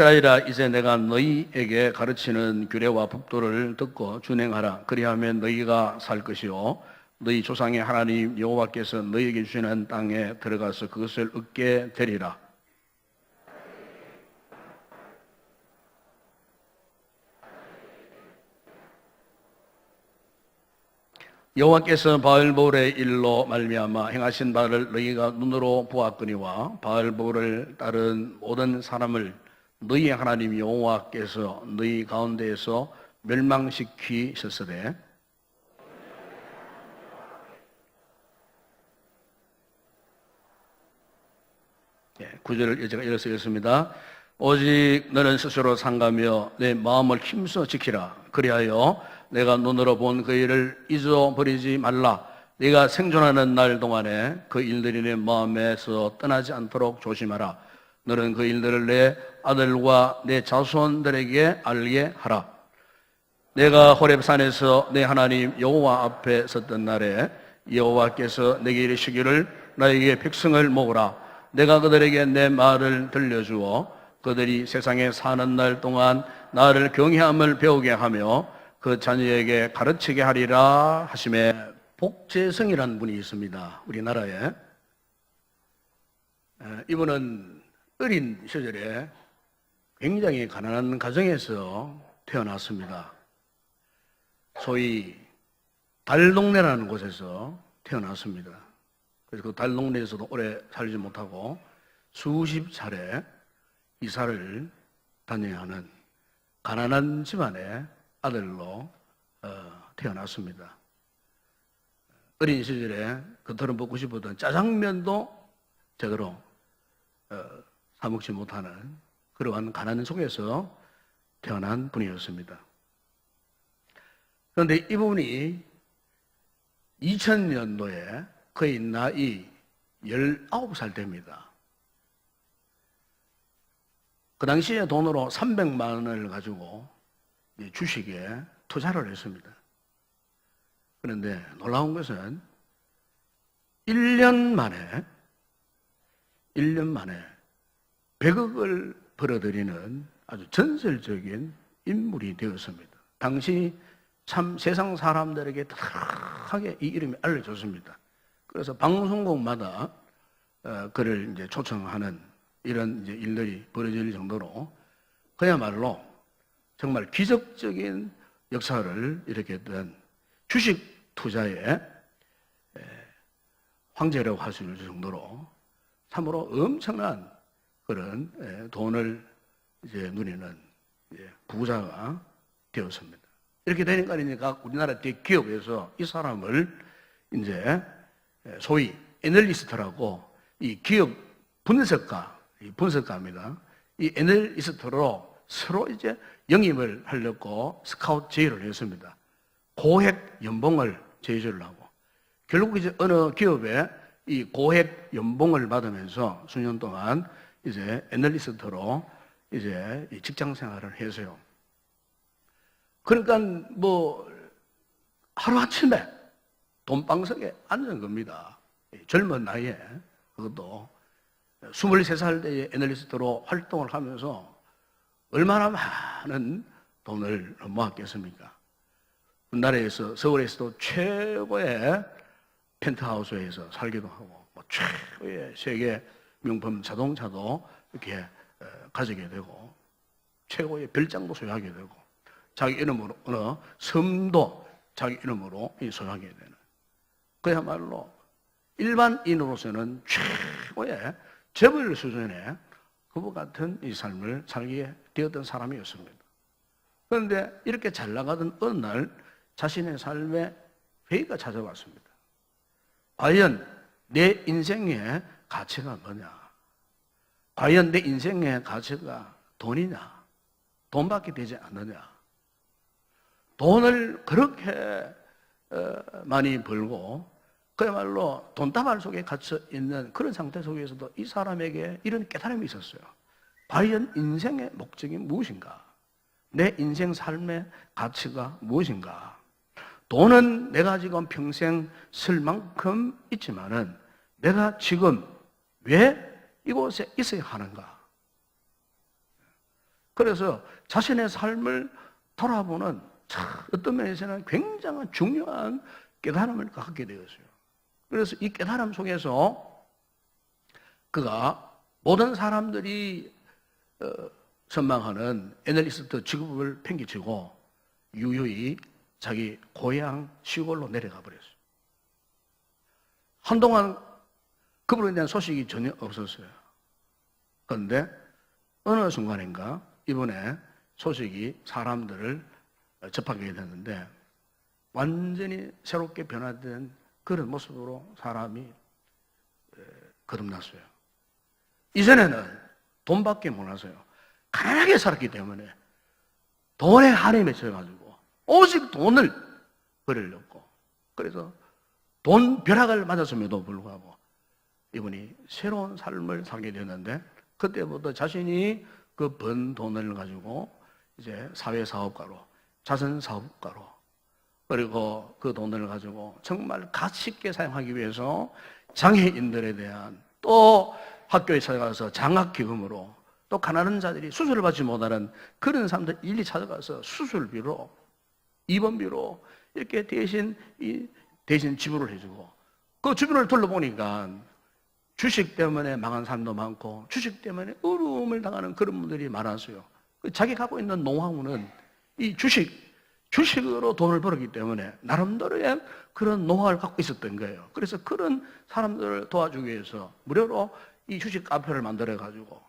이스라엘아, 이제 내가 너희에게 가르치는 규례와 법도를 듣고 준행하라. 그리하면 너희가 살 것이요 너희 조상의 하나님 여호와께서 너희에게 주시는 땅에 들어가서 그것을 얻게 되리라. 여호와께서 바알볼의 일로 말미암아 행하신 바를 너희가 눈으로 보았거니와 바알볼을 따른 모든 사람을 너희 하나님 여호와께서 너희 가운데에서 멸망시키셨으되 구절을 제가 읽었습니다. 오직 너는 스스로 상가며 내 마음을 힘써 지키라. 그리하여 내가 눈으로 본 그 일을 잊어버리지 말라. 네가 생존하는 날 동안에 그 일들이 내 마음에서 떠나지 않도록 조심하라. 너는 그 일들을 내 아들과 내 자손들에게 알게 하라. 내가 호렙산에서 내 하나님 여호와 앞에 섰던 날에 여호와께서 내게 이르시기를 나에게 백성을 모으라. 내가 그들에게 내 말을 들려주어 그들이 세상에 사는 날 동안 나를 경외함을 배우게 하며 그 자녀에게 가르치게 하리라 하시매. 복제성이라는 분이 있습니다. 우리나라에. 이분은 어린 시절에 굉장히 가난한 가정에서 태어났습니다. 소위 달동네라는 곳에서 태어났습니다. 그래서 그 달동네에서도 오래 살지 못하고 수십 차례 이사를 다녀야 하는 가난한 집안의 아들로 태어났습니다. 어린 시절에 겉으로 먹고 싶었던 짜장면도 제대로 사먹지 못하는 그러한 가난 속에서 태어난 분이었습니다. 그런데 이분이 2000년도에 그의 나이 19살 됩니다. 그 당시에 돈으로 300만 원을 가지고 주식에 투자를 했습니다. 그런데 놀라운 것은 1년 만에 100억을 벌어들이는 아주 전설적인 인물이 되었습니다. 당시 참 세상 사람들에게 다하게 이 이름이 알려졌습니다. 그래서 방송국마다 그를 이제 초청하는 이런 이제 일들이 벌어질 정도로 그야말로 정말 기적적인 역사를 일으켰던 주식 투자의 황제라고 할 수 있을 정도로 참으로 엄청난 그런 돈을 이제 누리는 부자가 되었습니다. 이렇게 되니까 우리나라 대기업에서 이 사람을 이제 소위 애널리스트라고 이 기업 분석가입니다. 이 애널리스트로 서로 이제 영입을 하려고 스카우트 제의를 했습니다. 고액 연봉을 제시를 하고 결국 이제 어느 기업에 이 고액 연봉을 받으면서 수년 동안 이제 애널리스트로 이제 직장 생활을 해서요. 그러니까 뭐 하루아침에 돈방석에 앉은 겁니다. 젊은 나이에 그것도 23살 때의 애널리스트로 활동을 하면서 얼마나 많은 돈을 모았겠습니까? 우리나라에서 서울에서도 최고의 펜트하우스에서 살기도 하고 뭐 최고의 세계 명품 자동차도 이렇게 가지게 되고 최고의 별장도 소유하게 되고 자기 이름으로 어느 섬도 자기 이름으로 소유하게 되는 그야말로 일반인으로서는 최고의 재벌 수준의 그와 같은 이 삶을 살게 되었던 사람이었습니다. 그런데 이렇게 잘 나가던 어느 날 자신의 삶에 회의가 찾아왔습니다. 과연 내 인생의 가치가 뭐냐? 과연 내 인생의 가치가 돈이냐? 돈밖에 되지 않느냐? 돈을 그렇게 많이 벌고 그야말로 돈다발 속에 갇혀 있는 그런 상태 속에서도 이 사람에게 이런 깨달음이 있었어요. 과연 인생의 목적이 무엇인가? 내 인생 삶의 가치가 무엇인가? 돈은 내가 지금 평생 쓸 만큼 있지만은 내가 지금 왜 이곳에 있어야 하는가? 그래서 자신의 삶을 돌아보는 어떤 면에서는 굉장한 중요한 깨달음을 갖게 되었어요. 그래서 이 깨달음 속에서 그가 모든 사람들이 선망하는 애널리스트 직업을 팽개치고 유유히 자기 고향 시골로 내려가 버렸어요. 한동안 그분에 대한 소식이 전혀 없었어요. 그런데 어느 순간인가 이번에 소식이 사람들을 접하게 됐는데 완전히 새롭게 변화된 그런 모습으로 사람이 거듭났어요. 이전에는 돈밖에 몰랐어요. 가난하게 살았기 때문에 돈의 한에 맺혀가지고 오직 돈을 버리려고. 그래서 돈 벼락을 맞았음에도 불구하고 이분이 새로운 삶을 살게 되었는데 그때부터 자신이 그 번 돈을 가지고 이제 사회사업가로, 자선사업가로, 그리고 그 돈을 가지고 정말 가치 있게 사용하기 위해서 장애인들에 대한, 또 학교에 찾아가서 장학기금으로, 또 가난한 자들이 수술을 받지 못하는 그런 사람들 일일이 찾아가서 수술비로, 입원비로 이렇게 대신 지불을 해주고, 그 주변을 둘러보니까 주식 때문에 망한 사람도 많고 주식 때문에 어려움을 당하는 그런 분들이 많았어요. 자기 갖고 있는 노하우는 이 주식으로 돈을 벌었기 때문에 나름대로의 그런 노하우를 갖고 있었던 거예요. 그래서 그런 사람들을 도와주기 위해서 무료로 이 주식 카페를 만들어가지고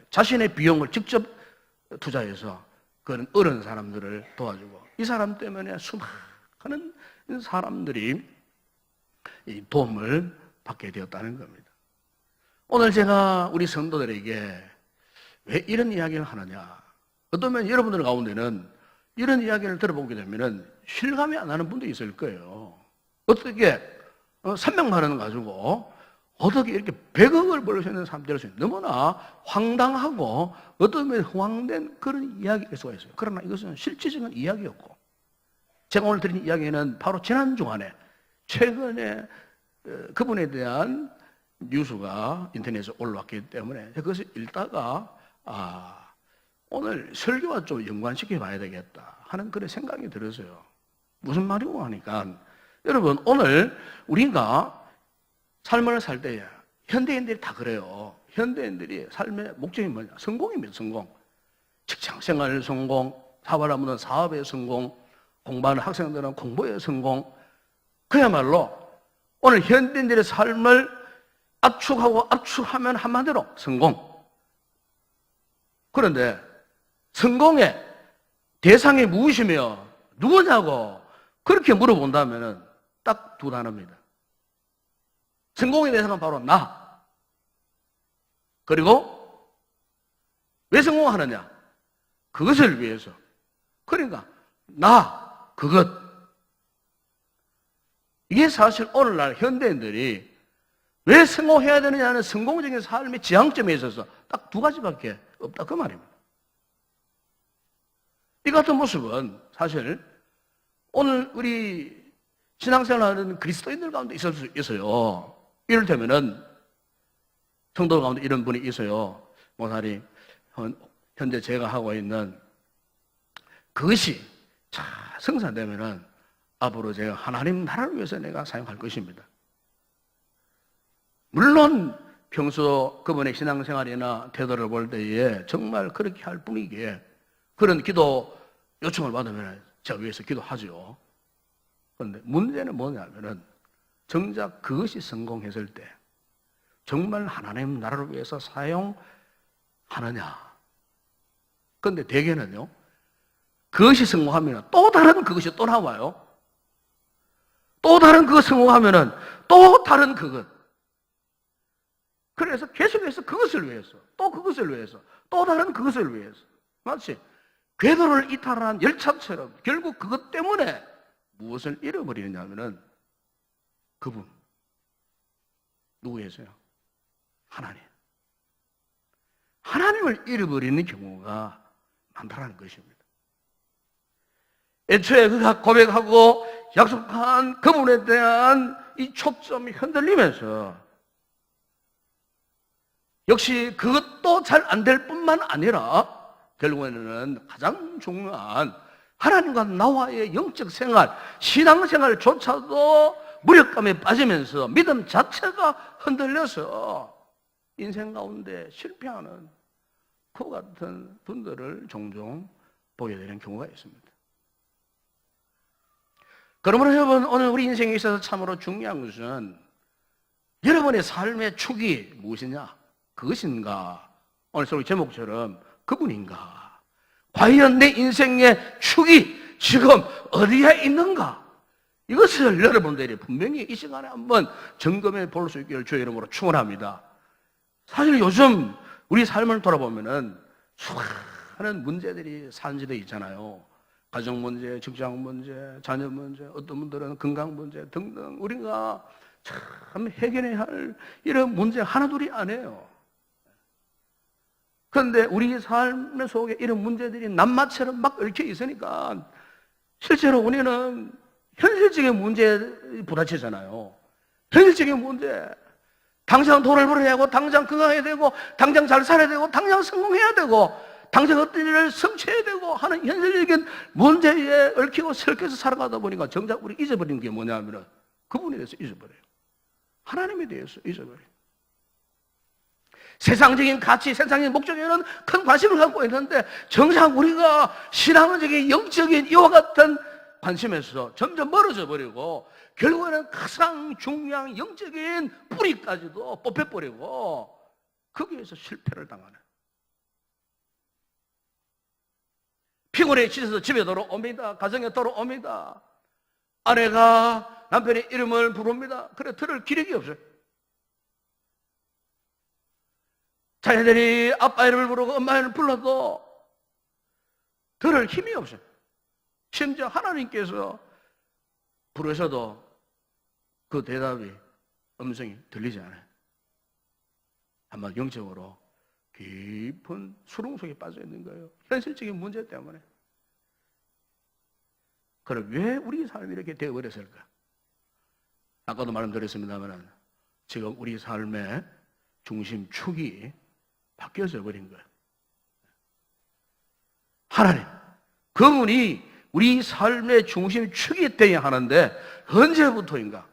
자신의 비용을 직접 투자해서 그런 어려운 사람들을 도와주고, 이 사람 때문에 수많은 사람들이 이 도움을 받게 되었다는 겁니다. 오늘 제가 우리 성도들에게 왜 이런 이야기를 하느냐, 어쩌면 여러분들 가운데는 이런 이야기를 들어보게 되면 실감이 안 나는 분도 있을 거예요. 어떻게 300만 원 가지고 어떻게 이렇게 100억을 벌 수 있는 사람들이 너무나 황당하고 어쩌면 허황된 그런 이야기일 수가 있어요. 그러나 이것은 실질적인 이야기였고, 제가 오늘 드린 이야기는 바로 지난 주간에 최근에 그분에 대한 뉴스가 인터넷에 올라왔기 때문에 그것을 읽다가 오늘 설교와 좀 연관시켜 봐야 되겠다 하는 그런 생각이 들었어요. 무슨 말이고 하니까, 여러분 오늘 우리가 삶을 살 때 현대인들이 다 그래요. 현대인들이 삶의 목적이 뭐냐? 성공입니다. 성공. 직장생활 성공, 사업하면 사업의 성공, 공부하는 학생들은 공부의 성공. 그야말로 오늘 현대인들의 삶을 압축하고 압축하면 한마디로 성공. 그런데 성공의 대상이 무엇이며 누구냐고 그렇게 물어본다면 딱 두 단어입니다. 성공의 대상은 바로 나. 그리고 왜 성공하느냐? 그것을 위해서. 그러니까 나, 그것. 이게 사실 오늘날 현대인들이 왜 성공해야 되느냐는 성공적인 삶의 지향점에 있어서 딱 두 가지밖에 없다, 그 말입니다. 이 같은 모습은 사실 오늘 우리 신앙생활하는 그리스도인들 가운데 있을 수 있어요. 이를테면은 성도 가운데 이런 분이 있어요. 목사님, 현재 제가 하고 있는 그것이 잘 성사되면은 앞으로 제가 하나님 나라를 위해서 내가 사용할 것입니다. 물론 평소 그분의 신앙생활이나 태도를 볼 때에 정말 그렇게 할 뿐이기에 그런 기도 요청을 받으면 제가 위해서 기도하죠. 그런데 문제는 뭐냐면은 정작 그것이 성공했을 때 정말 하나님 나라를 위해서 사용하느냐. 그런데 대개는요, 그것이 성공하면 또 다른 그것이 또 나와요. 또 다른 그것 성공하면은 또 다른 그것. 그래서 계속해서 그것을 위해서, 또 그것을 위해서, 또 다른 그것을 위해서. 마치 궤도를 이탈한 열차처럼 결국 그것 때문에 무엇을 잃어버리느냐면은 그분. 누구예요? 하나님. 하나님을 잃어버리는 경우가 많다는 것입니다. 애초에 그가 고백하고 약속한 그분에 대한 이 초점이 흔들리면서 역시 그것도 잘 안 될 뿐만 아니라 결국에는 가장 중요한 하나님과 나와의 영적 생활, 신앙생활조차도 무력감에 빠지면서 믿음 자체가 흔들려서 인생 가운데 실패하는 그 같은 분들을 종종 보게 되는 경우가 있습니다. 그러므로 여러분, 오늘 우리 인생에 있어서 참으로 중요한 것은 여러분의 삶의 축이 무엇이냐? 그것인가? 오늘 소리 제목처럼 그분인가? 과연 내 인생의 축이 지금 어디에 있는가? 이것을 여러분들이 분명히 이 시간에 한번 점검해 볼 수 있기를 주의 이름으로 축원합니다. 사실 요즘 우리 삶을 돌아보면은 수많은 문제들이 산지되어 있잖아요. 가정 문제, 직장 문제, 자녀 문제, 어떤 분들은 건강 문제 등등 우리가 참 해결해야 할 이런 문제 하나둘이 아니에요. 그런데 우리 삶 속에 이런 문제들이 낱마처럼 막 얽혀 있으니까 실제로 우리는 현실적인 문제에 부딪히잖아요. 현실적인 문제. 당장 돈을 벌어야 하고, 당장 건강해야 되고, 당장 잘 살아야 되고, 당장 성공해야 되고, 당장 어떤 일을 성취해야 되고 하는 현실적인 문제에 얽히고 설켜서 살아가다 보니까 정작 우리 잊어버린 게 뭐냐면 그분에 대해서 잊어버려요. 하나님에 대해서 잊어버려요. 세상적인 가치, 세상적인 목적에는 큰 관심을 갖고 있는데 정작 우리가 신앙적인 영적인 이와 같은 관심에서 점점 멀어져 버리고 결국에는 가장 중요한 영적인 뿌리까지도 뽑혀버리고 거기에서 실패를 당하는, 피곤해 지쳐서 집에 돌아옵니다. 가정에 돌아옵니다. 아내가 남편의 이름을 부릅니다. 그래 들을 기력이 없어요. 자녀들이 아빠 이름을 부르고 엄마 이름을 불러도 들을 힘이 없어요. 심지어 하나님께서 부르셔도 그 대답이, 음성이 들리지 않아요. 아마 영적으로 깊은 수렁 속에 빠져 있는 거예요. 현실적인 문제 때문에. 그럼 왜 우리 삶이 이렇게 되어버렸을까? 아까도 말씀드렸습니다만 지금 우리 삶의 중심축이 바뀌어져 버린 거예요. 하나님, 그분이 우리 삶의 중심축이 되어야 하는데 언제부터인가?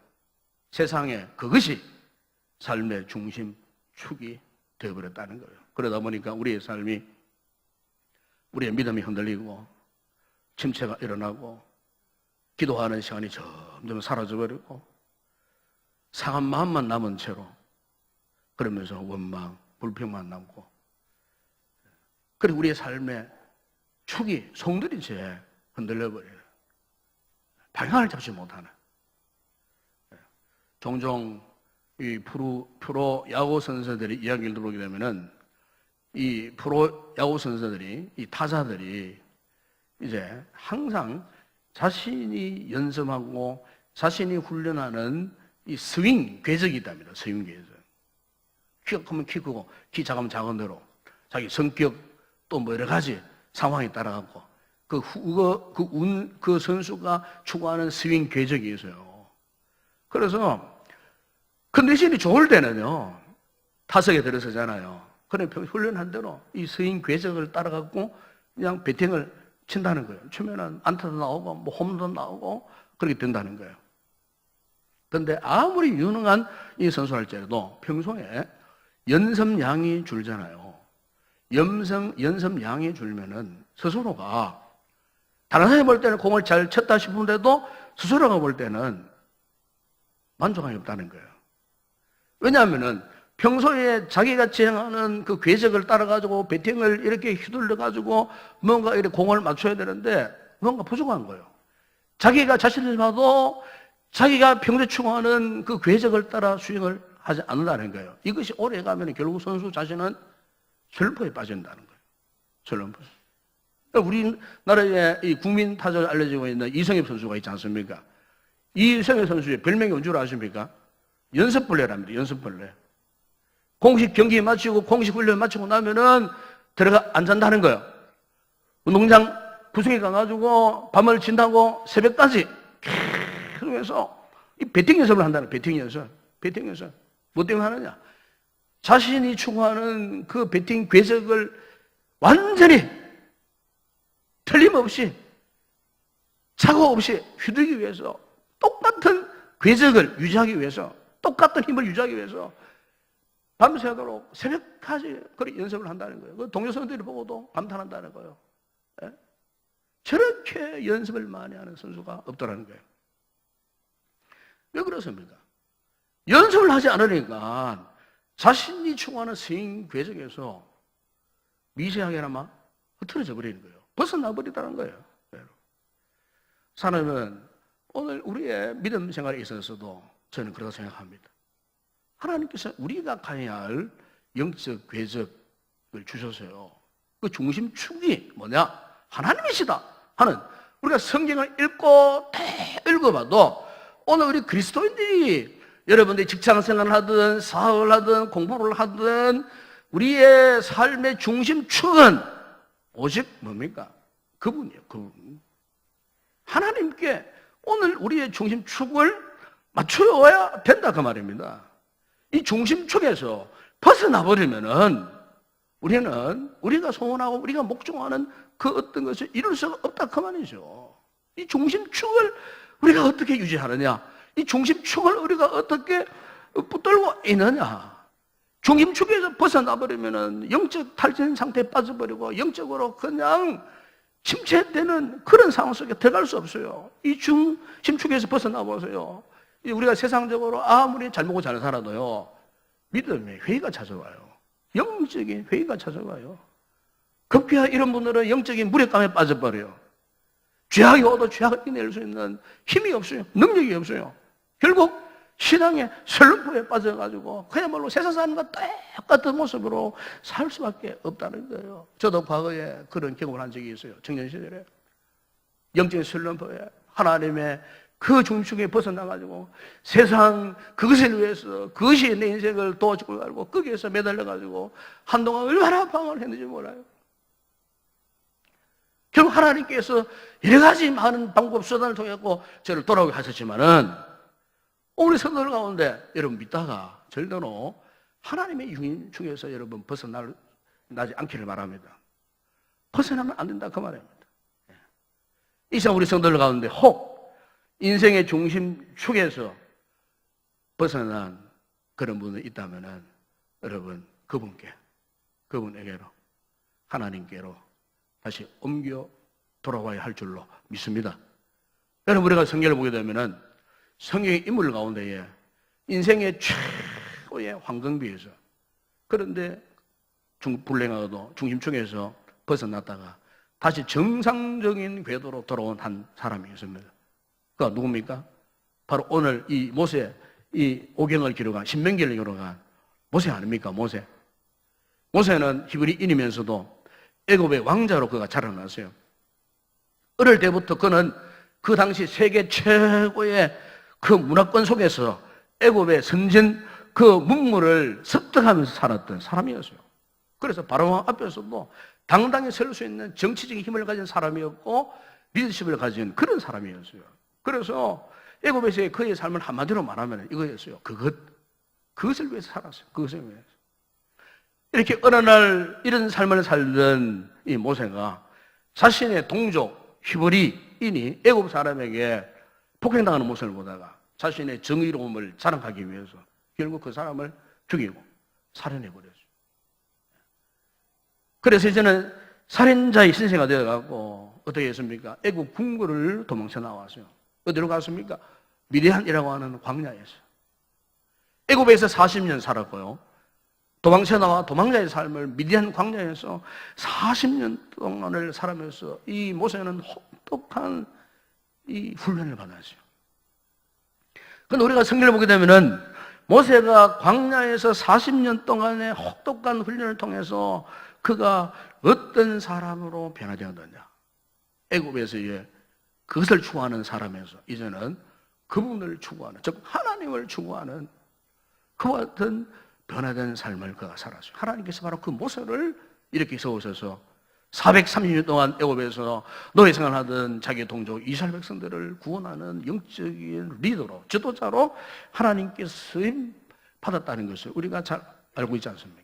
세상에 그것이 삶의 중심축이 되어버렸다는 거예요. 그러다 보니까 우리의 삶이, 우리의 믿음이 흔들리고 침체가 일어나고 기도하는 시간이 점점 사라져버리고 상한 마음만 남은 채로 그러면서 원망, 불평만 남고, 그리고 우리의 삶의 축이 송두린 채 흔들려버려요. 방향을 잡지 못하는. 종종 이 프로 야구 선수들이 이야기를 들어보게 되면은 이 프로 야구 선수들이, 이 타자들이 이제 항상 자신이 연습하고 자신이 훈련하는 이 스윙 궤적이 있답니다. 스윙 궤적. 키가 크면 키 크고, 키 작으면 작은 대로 자기 성격 또 뭐 여러 가지 상황에 따라가고 그 선수가 추구하는 스윙 궤적이 있어요. 그래서 컨디션이 좋을 때는요, 타석에 들어서잖아요. 그래 훈련한 대로 이 스윙 궤적을 따라가고 그냥 배팅을 친다는 거예요. 치면은 안타도 나오고 뭐 홈런도 나오고 그렇게 된다는 거예요. 그런데 아무리 유능한 이 선수할지라도 평소에 연습량이 줄잖아요. 연습량이 줄면은 스스로가, 다른 사람이 볼 때는 공을 잘 쳤다 싶은데도 스스로가 볼 때는 만족감이 없다는 거예요. 왜냐하면은 평소에 자기가 지행하는 그 궤적을 따라가지고 배팅을 이렇게 휘둘러가지고 뭔가 이렇게 공을 맞춰야 되는데 뭔가 부족한 거예요. 자기가 자신을 봐도 자기가 평소에 추구하는 그 궤적을 따라 스윙을 하지 않는다는 거예요. 이것이 오래 가면 결국 선수 자신은 슬럼프에 빠진다는 거예요. 슬럼프. 우리나라에 이 국민 타자로 알려지고 있는 이성엽 선수가 있지 않습니까? 이성엽 선수의 별명이 뭔 줄 아십니까? 연습벌레랍니다. 연습벌레. 공식 경기 마치고 공식 훈련 마치고 나면은 들어가 앉는다는 거예요. 운동장 구석에 가가지고 밤을 진다고 새벽까지 계속해서 이 배팅 연습을 한다는 거예요. 배팅 연습. 배팅 연습. 뭐 때문에 하느냐? 자신이 추구하는 그 배팅 궤적을 완전히 틀림없이 착오 없이 휘두르기 위해서 똑같은 궤적을 유지하기 위해서 똑같은 힘을 유지하기 위해서 밤새도록 새벽까지 그렇게 연습을 한다는 거예요. 그 동료 선수들이 보고도 감탄한다는 거예요. 예? 저렇게 연습을 많이 하는 선수가 없더라는 거예요. 왜 그렇습니까? 연습을 하지 않으니까 자신이 추구하는 스윙 궤적에서 미세하게나마 흐트러져 버리는 거예요. 벗어나 버리다는 거예요. 사람은 오늘 우리의 믿음 생활에 있어서도 저는 그렇다고 생각합니다. 하나님께서 우리가 가야 할 영적 궤적을 주셔서요. 그 중심축이 뭐냐? 하나님이시다 하는, 우리가 성경을 읽어봐도 오늘 우리 그리스도인들이 여러분들이 직장생활을 하든 사업을 하든 공부를 하든 우리의 삶의 중심축은 오직 뭡니까? 그분이에요. 그분. 하나님께 오늘 우리의 중심축을 맞춰야 된다 그 말입니다. 이 중심축에서 벗어나 버리면은 우리는 우리가 소원하고 우리가 목적하는 그 어떤 것을 이룰 수가 없다 그 말이죠. 이 중심축을 우리가 어떻게 유지하느냐? 이 중심축을 우리가 어떻게 붙들고 있느냐? 중심축에서 벗어나 버리면은 영적 탈진 상태에 빠져버리고 영적으로 그냥 침체되는 그런 상황 속에 들어갈 수 없어요. 이 중심축에서 벗어나 보세요. 우리가 세상적으로 아무리 잘 먹고 잘 살아도요, 믿음의 회의가 찾아와요. 영적인 회의가 찾아와요. 급기야 이런 분들은 영적인 무력감에 빠져버려요. 죄악이 와도 죄악을 이겨낼 수 있는 힘이 없어요. 능력이 없어요. 결국 신앙의 설렁포에 빠져가지고 그야말로 세상 사람과 똑같은 모습으로 살 수밖에 없다는 거예요. 저도 과거에 그런 경험을 한 적이 있어요. 청년 시절에. 영적인 설렁포에 하나님의 그 중심에 벗어나가지고 세상 그것을 위해서 그것이 내 인생을 도와주고 알고 거기에서 매달려가지고 한동안 얼마나 방황을 했는지 몰라요. 결국 하나님께서 여러 가지 많은 방법 수단을 통해 저를 돌아오게 하셨지만은 우리 성도들 가운데 여러분 믿다가 절대로 하나님의 유인 중에서 여러분 벗어나지 않기를 바랍니다. 벗어나면 안 된다 그 말입니다. 이 시간 우리 성도들 가운데 혹 인생의 중심축에서 벗어난 그런 분이 있다면은 여러분 그분에게로 하나님께로 다시 옮겨 돌아와야 할 줄로 믿습니다. 여러분 우리가 성경을 보게 되면은 성경의 인물 가운데에 인생의 최고의 황금비에서 그런데 불행하고도 중심축에서 벗어났다가 다시 정상적인 궤도로 돌아온 한 사람이 있습니다. 그가 누굽니까? 바로 오늘 이 모세, 이 오경을 기록한 신명기를 기록한 모세 아닙니까? 모세는 히브리인이면서도 애굽의 왕자로 그가 자라났어요. 어릴 때부터 그는 그 당시 세계 최고의 그 문화권 속에서 애굽의 선진 그 문물을 습득하면서 살았던 사람이었어요. 그래서 바로왕 앞에서도 당당히 설 수 있는 정치적인 힘을 가진 사람이었고 리더십을 가진 그런 사람이었어요. 그래서 애굽에서의 그의 삶을 한마디로 말하면 이거였어요. 그것을 위해서 살았어요. 그것을 위해서. 이렇게 어느 날 이런 삶을 살던 이 모세가 자신의 동족 히브리인이 애굽 사람에게 폭행당하는 모습을 보다가 자신의 정의로움을 자랑하기 위해서 결국 그 사람을 죽이고 살해내버렸어요. 그래서 이제는 살인자의 신세가 되어가고 어떻게 했습니까? 애굽 궁궐을 도망쳐 나왔어요. 어디로 갔습니까? 미디안이라고 하는 광야에서. 애굽에서 40년 살았고요. 도망쳐 나와 도망자의 삶을 미디안 광야에서 40년 동안을 살아면서 이 모세는 혹독한 이 훈련을 받았어요. 그런데 우리가 성경을 보게 되면은 모세가 광야에서 40년 동안의 혹독한 훈련을 통해서 그가 어떤 사람으로 변화되었느냐. 애굽에서의 그것을 추구하는 사람에서 이제는 그분을 추구하는, 즉 하나님을 추구하는 그와 같은 변화된 삶을 그가 살았어요. 하나님께서 바로 그 모세를 이렇게 세우셔서 430년 동안 애굽에서 노예 생활하던 자기 동족 이스라엘 백성들을 구원하는 영적인 리더로, 지도자로 하나님께 쓰임 받았다는 것을 우리가 잘 알고 있지 않습니까?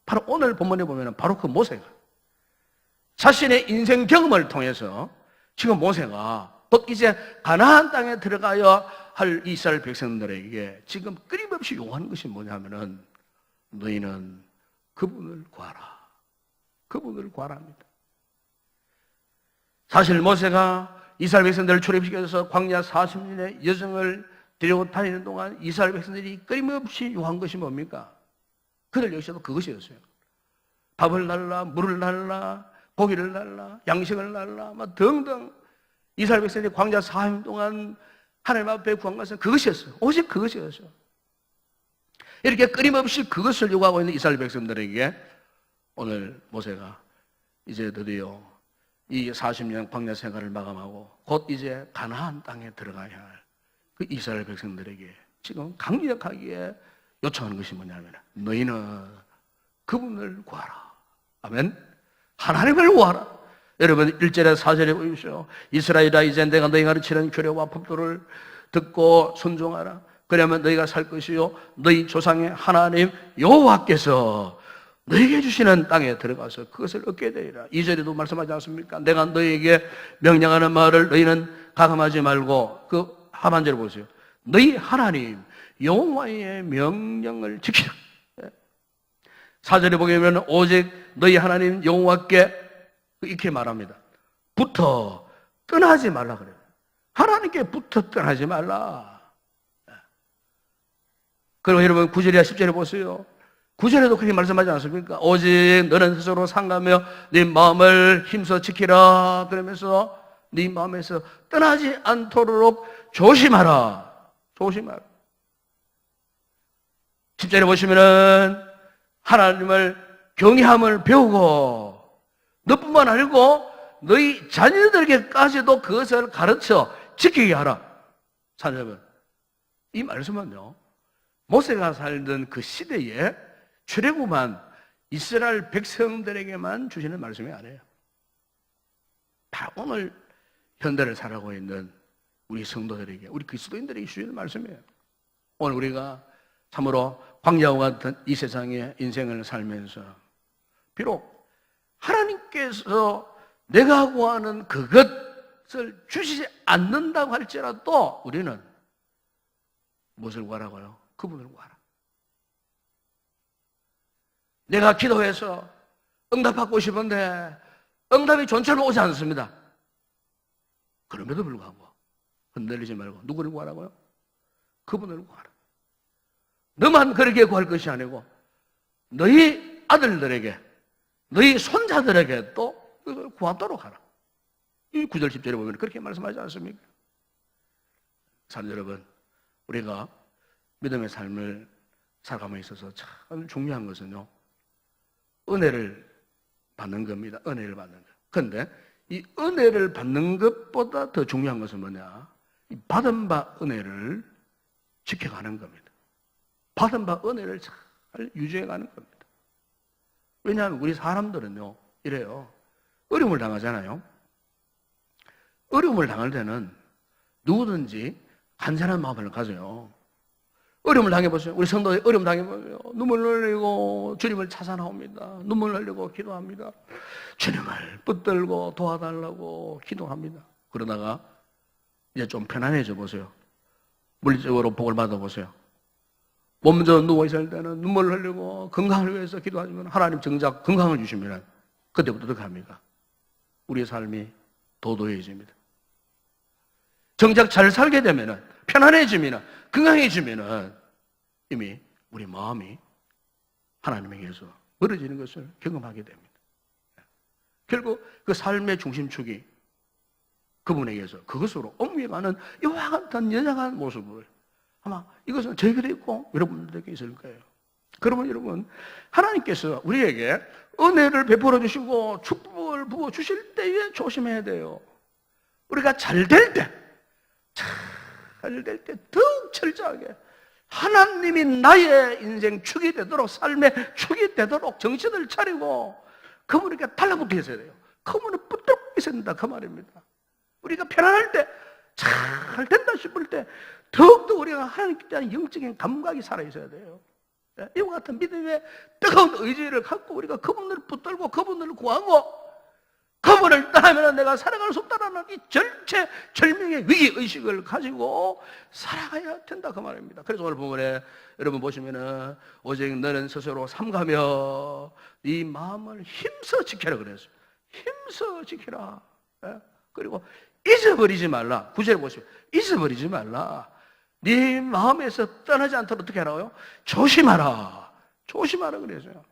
바로 오늘 본문에 보면 바로 그 모세가 자신의 인생 경험을 통해서 지금 모세가 곧 이제 가나안 땅에 들어가야 할 이스라엘 백성들에게 지금 끊임없이 요구하는 것이 뭐냐면은 너희는 그분을 구하라. 그분을 구하랍니다. 사실 모세가 이스라엘 백성들을 출애굽시켜서 광야 40년의 여정을 데리고 다니는 동안 이스라엘 백성들이 끊임없이 요구한 것이 뭡니까? 그들 역시도 그것이었어요. 밥을 달라, 물을 달라, 고기를 달라, 양식을 달라, 막 등등. 이스라엘 백성들이 광야 40년 동안 하나님 앞에 구한 것은 그것이었어요. 오직 그것이었어요. 이렇게 끊임없이 그것을 요구하고 있는 이스라엘 백성들에게 오늘 모세가 이제 드디어 이 40년 광야 생활을 마감하고 곧 이제 가나안 땅에 들어가야 할 그 이스라엘 백성들에게 지금 강력하게 요청하는 것이 뭐냐면 너희는 그분을 구하라. 아멘. 하나님을 구하라. 여러분 1절에 4절에 보십시오. 이스라엘아 이제 내가 너희가 가르치는 규례와 법도를 듣고 순종하라. 그러면 너희가 살 것이요 너희 조상의 하나님 여호와께서 너희에게 주시는 땅에 들어가서 그것을 얻게 되리라. 2절에도 말씀하지 않습니까? 내가 너희에게 명령하는 말을 너희는 가감하지 말고 그 하반절을 보세요. 너희 하나님 여호와의 명령을 지키라. 4절에 보게 되면 오직 너희 하나님 여호와께 이렇게 말합니다. 붙어 떠나지 말라 그래요. 하나님께 붙어 떠나지 말라. 그리고 여러분 9절이나 10절에 보세요. 9절에도 그렇게 말씀하지 않습니까? 오직 너는 스스로 상가며 네 마음을 힘써 지키라. 그러면서 네 마음에서 떠나지 않도록 조심하라. 조심하라. 10절에 보시면은 하나님을 경외함을 배우고 너뿐만 아니고 너희 자녀들에게까지도 그것을 가르쳐 지키게 하라. 사녀분, 이 말씀은요 모세가 살던 그 시대에 출애굽한 이스라엘 백성들에게만 주시는 말씀이 아니에요. 다 오늘 현대를 살아가고 있는 우리 성도들에게, 우리 그리스도인들에게 주시는 말씀이에요. 오늘 우리가 참으로 광야와 같은 이 세상의 인생을 살면서 비록 하나님께서 내가 구하는 그것을 주시지 않는다고 할지라도 우리는 무엇을 구하라고요? 그분을 구하라. 내가 기도해서 응답받고 싶은데 응답이 전처럼 오지 않습니다. 그럼에도 불구하고 흔들리지 말고 누구를 구하라고요? 그분을 구하라. 너만 그렇게 구할 것이 아니고 너희 아들들에게 너희 손자들에게 또 그걸 구하도록 하라. 이 9절 10절에 보면 그렇게 말씀하지 않습니까? 사랑 여러분, 우리가 믿음의 삶을 살아감에 있어서 참 중요한 것은요 은혜를 받는 겁니다. 은혜를 받는 것. 그런데 이 은혜를 받는 것보다 더 중요한 것은 뭐냐? 이 받은 바 은혜를 지켜가는 겁니다. 받은 바 은혜를 잘 유지해가는 겁니다. 왜냐하면 우리 사람들은요 이래요. 어려움을 당하잖아요. 어려움을 당할 때는 누구든지 간절한 마음을 가져요. 어려움을 당해보세요. 우리 성도들이 어려움 당해보세요. 눈물 흘리고 주님을 찾아나옵니다. 눈물 흘리고 기도합니다. 주님을 붙들고 도와달라고 기도합니다. 그러다가 이제 좀 편안해져 보세요. 물리적으로 복을 받아보세요. 먼저 누워있을 때는 눈물 흘리고 건강을 위해서 기도하지만 하나님 정작 건강을 주시면 그때부터 어떻게 합니까? 우리의 삶이 도도해집니다. 정작 잘 살게 되면 편안해지면 건강해지면 이미 우리 마음이 하나님에게서 멀어지는 것을 경험하게 됩니다. 결국 그 삶의 중심축이 그분에게서 그것으로 옮겨가는 이와 같은 연약한 모습을 아마 이것은 저에게도 있고 여러분들에게 있을 거예요. 그러면 여러분 하나님께서 우리에게 은혜를 베풀어 주시고 축복을 부어 주실 때에 조심해야 돼요. 우리가 잘 될 때 더욱 철저하게 하나님이 나의 인생 축이 되도록 삶의 축이 되도록 정신을 차리고 그분에게 달라붙어 있어야 돼요. 그분을 붙들고 있어야 된다 그 말입니다. 우리가 편안할 때 잘 된다 싶을 때 더욱더 우리가 하나님께 대한 영적인 감각이 살아있어야 돼요. 이와 같은 믿음의 뜨거운 의지를 갖고 우리가 그분을 붙들고 그분을 구하고 그분을 떠나면 내가 살아갈 수 없다라는 이 절명의 위기의식을 가지고 살아가야 된다 그 말입니다. 그래서 오늘 본문에 여러분 보시면은 오직 너는 스스로 삼가며 네 마음을 힘써 지켜라 그랬어요. 힘써 지키라. 그리고 잊어버리지 말라. 9절 보시면 잊어버리지 말라. 네 마음에서 떠나지 않도록 어떻게 하라고요? 조심하라. 조심하라 그랬어요.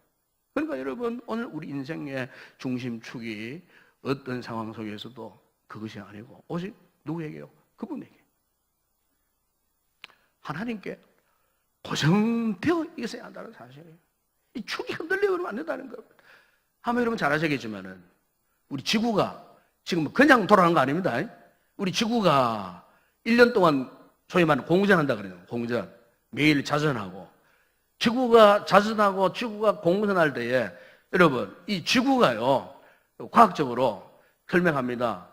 그러니까 여러분 오늘 우리 인생의 중심축이 어떤 상황 속에서도 그것이 아니고 오직 누구에게요? 그분에게. 하나님께 고정되어 있어야 한다는 사실이에요. 이 축이 흔들려버리면 안 된다는 겁니다. 아마 여러분 잘 아시겠지만은 우리 지구가 지금 그냥 돌아가는 거 아닙니다. 우리 지구가 1년 동안 소위 말하는 공전한다 그래요. 공전. 매일 자전하고. 지구가 자전하고 지구가 공전할 때에 여러분 이 지구가요 과학적으로 설명합니다.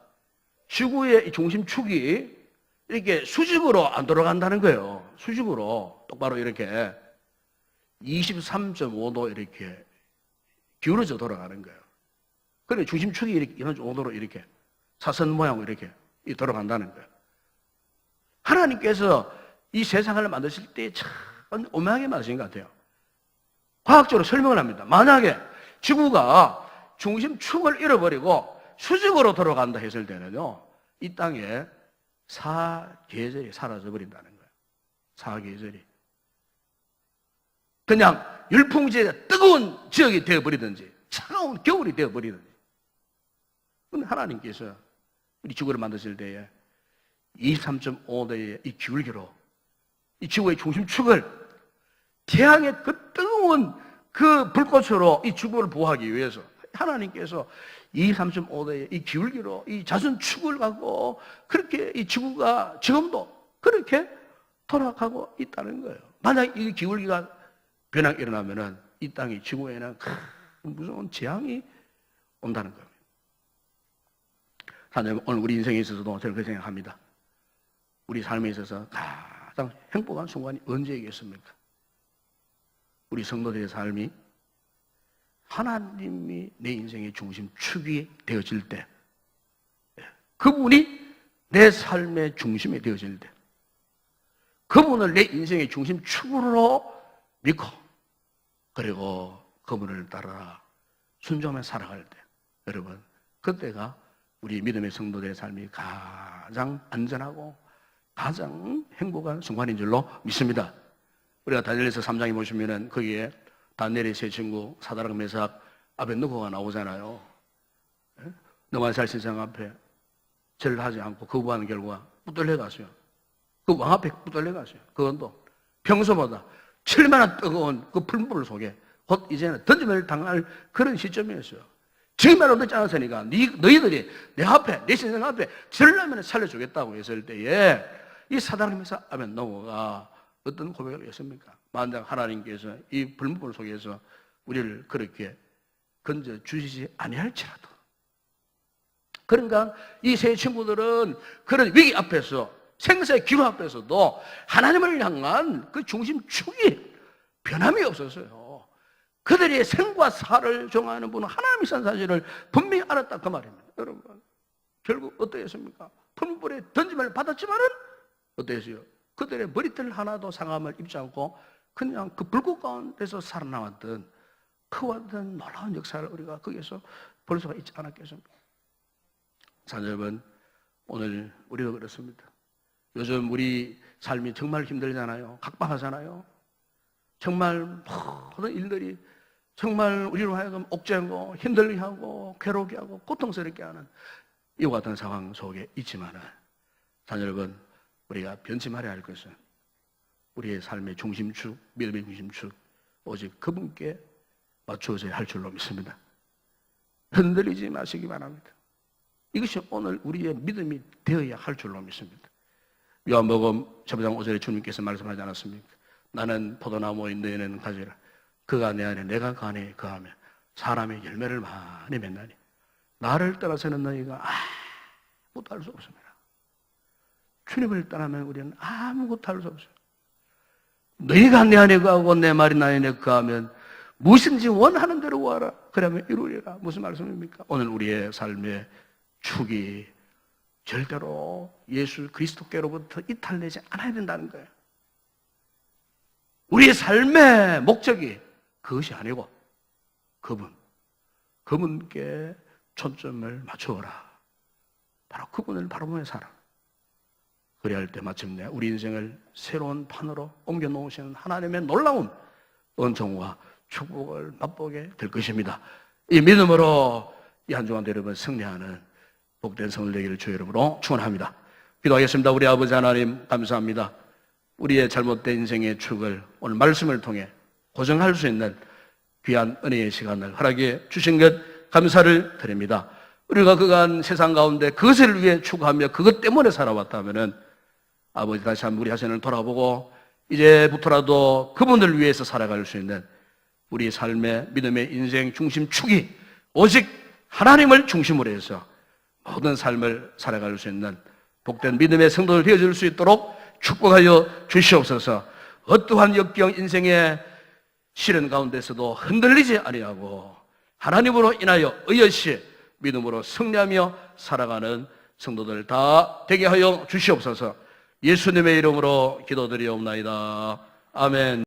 지구의 이 중심축이 이렇게 수직으로 안 돌아간다는 거예요. 수직으로 똑바로 이렇게 23.5도 이렇게 기울어져 돌아가는 거예요. 그래 중심축이 이렇게 이런 정도로 이렇게 사선 모양으로 이렇게 돌아간다는 거예요. 하나님께서 이 세상을 만드실 때 참 오묘하게 만드신 것 같아요. 과학적으로 설명을 합니다. 만약에 지구가 중심축을 잃어버리고 수직으로 돌아간다 했을 때는요, 이 땅에 사계절이 사라져버린다는 거예요. 사계절이. 그냥 열풍지에 뜨거운 지역이 되어버리든지 차가운 겨울이 되어버리든지. 근데 하나님께서 우리 지구를 만드실 때에 23.5도의 이 기울기로 이 지구의 중심축을 태양의 그 뜨거운 그 불꽃으로 이 지구를 보호하기 위해서 하나님께서 23.5도의 이 기울기로 이 자전축을 갖고 그렇게 이 지구가 지금도 그렇게 돌아가고 있다는 거예요. 만약 이 기울기가 변화가 일어나면은 이 땅이 지구에는 큰 무서운 재앙이 온다는 겁니다. 하나님 오늘 우리 인생에 있어서도 저는 그렇게 생각합니다. 우리 삶에 있어서 가장 행복한 순간이 언제이겠습니까? 우리 성도들의 삶이 하나님이 내 인생의 중심축이 되어질 때, 그분이 내 삶의 중심이 되어질 때, 그분을 내 인생의 중심축으로 믿고, 그리고 그분을 따라 순종하며 살아갈 때, 여러분, 그때가 우리 믿음의 성도들의 삶이 가장 안전하고 가장 행복한 순간인 줄로 믿습니다. 우리가 다니엘서 3장에 보시면은 거기에 다니엘의 세 친구 사드락 메삭 아벳느고가 나오잖아요. 너만 살 세상 앞에 절을 하지 않고 거부하는 결과 붙들려 갔어요. 그 왕 앞에 붙들려 갔어요. 그건도 평소보다 7만원 뜨거운 그 풀물 속에 곧 이제는 던짐을 당할 그런 시점이었어요. 지금이라도 늦지 않았으니까 너희들이 내 앞에 내 세상 앞에 절을 하면 살려주겠다고 했을 때에 이 사드락 메삭 아벳느고가 어떤 고백을 했습니까? 만약 하나님께서 이 불문불 속에서 우리를 그렇게 건져 주시지 아니할지라도, 그러니까 이 세 친구들은 그런 위기 앞에서 생사의 기로 앞에서도 하나님을 향한 그 중심축이 변함이 없었어요. 그들의 생과 사를 정하는 분은 하나님이라는 사실을 분명히 알았다 그 말입니다. 여러분 결국 어떠했습니까? 불문불에 던짐을 받았지만은 어떠했어요? 그들의 머리털 하나도 상함을 입지 않고 그냥 그 불꽃 가운데서 살아남았던 그와 같은 놀라운 역사를 우리가 거기에서 볼 수가 있지 않았겠습니까? 자녀 여러분, 오늘 우리도 그렇습니다. 요즘 우리 삶이 정말 힘들잖아요. 각박하잖아요. 정말 모든 일들이 정말 우리로 하여금 옥죄고 힘들게 하고 괴롭게 하고 고통스럽게 하는 이와 같은 상황 속에 있지만은 자녀 여러분, 우리가 변치 말아야 할 것은 우리의 삶의 중심축, 믿음의 중심축, 오직 그분께 맞추어져야 할 줄로 믿습니다. 흔들리지 마시기 바랍니다. 이것이 오늘 우리의 믿음이 되어야 할 줄로 믿습니다. 요한복음 15장 5절에 주님께서 말씀하지 않았습니까? 나는 포도나무의 너희는 가지라. 그가 내 안에 내가 그 안에 거하면 사람의 열매를 많이 맺나니 나를 따라서는 너희가 아무것도 할 수 없습니다. 주님을 떠나면 우리는 아무것도 할 수 없어요. 너희가 내 안에 거하고 내 말이 나에 거하면 무엇인지 원하는 대로 구하라. 그러면 이루리라. 무슨 말씀입니까? 오늘 우리의 삶의 축이 절대로 예수 그리스도께로부터 이탈되지 않아야 된다는 거예요. 우리의 삶의 목적이 그것이 아니고 그분께 초점을 맞추어라. 바로 그분을 바라보며 살아. 그래야 할 때 마침내 우리 인생을 새로운 판으로 옮겨 놓으시는 하나님의 놀라운 은총과 축복을 맛보게 될 것입니다. 이 믿음으로 이 한 주간 여러분 승리하는 복된 성을 되기를 주의 이름으로 축원합니다. 기도하겠습니다. 우리 아버지 하나님 감사합니다. 우리의 잘못된 인생의 축을 오늘 말씀을 통해 고정할 수 있는 귀한 은혜의 시간을 허락해 주신 것 감사를 드립니다. 우리가 그간 세상 가운데 그것을 위해 추구하며 그것 때문에 살아왔다면은 아버지 다시 한번 우리 자신을 돌아보고 이제부터라도 그분을 위해서 살아갈 수 있는 우리 삶의 믿음의 인생 중심 축이 오직 하나님을 중심으로 해서 모든 삶을 살아갈 수 있는 복된 믿음의 성도들 되어줄 수 있도록 축복하여 주시옵소서. 어떠한 역경 인생의 시련 가운데서도 흔들리지 아니하고 하나님으로 인하여 의젓이 믿음으로 승리하며 살아가는 성도들 다 되게 하여 주시옵소서. 예수님의 이름으로 기도드리옵나이다. 아멘.